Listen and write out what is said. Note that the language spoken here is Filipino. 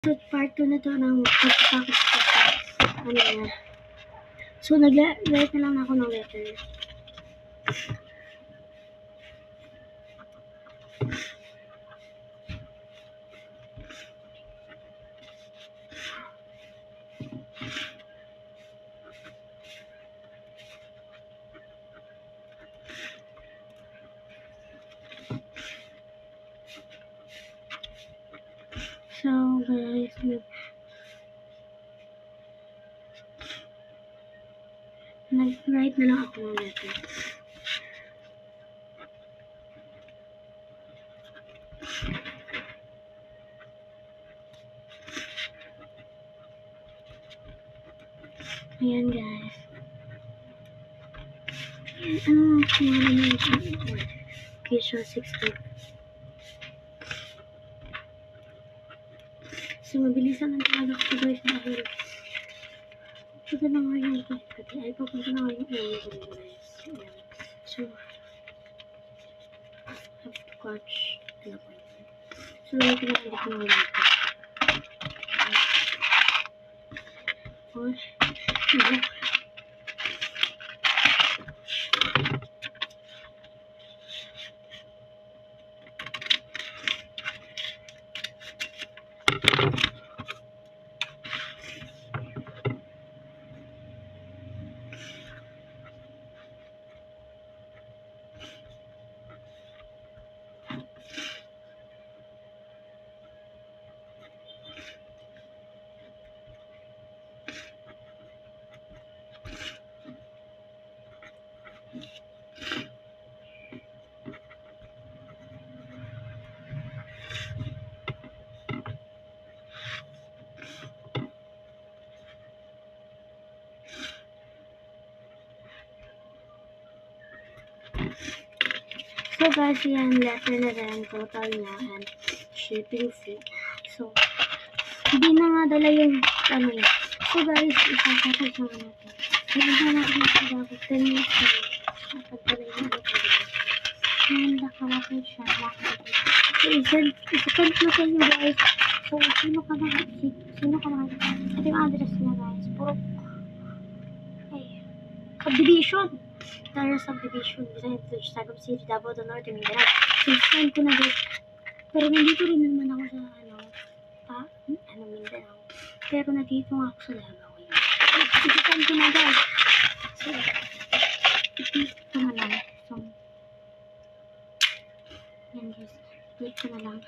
So, part 2 na to ng pagkakakit ko sa ano na. So, nag-write na lang ako ng letter. So, guys, nag-write na lang ako ng letter. Ayan, guys. Ano pangalan niya ito? Keisha 16. So, mabilisan lang talaga ko guys dahil ito na nga yung pati ay papunta na nga yung ulo ko guys. Ayan. So, have to catch an appointment. So, ito na ulit yung ulo ko. Oh, so guys, yan, letter na rin, total niya, and shipping fee. So, hindi na nga dala yung, ano yun. So guys, isasakot na natin. Hindi na natin ako 10 minutes na rin. Napagdala yung ano ko guys. Ngayon, nakalapit siya, nakakapit. So, isasend na sa inyo guys. So, sino ka na, ito yung address niya guys. Puro, ay, subdivision. Tara subdivision, Visayan Village, Tagum City, Davao del Norte, Mindanao. So, send ko na guys. Pero nandito rin naman ako sa, Mindanao. Pero nandito nga ako sa Davao. Send ko na guys. So, ito na lang. So, yan guys. Click ko na lang.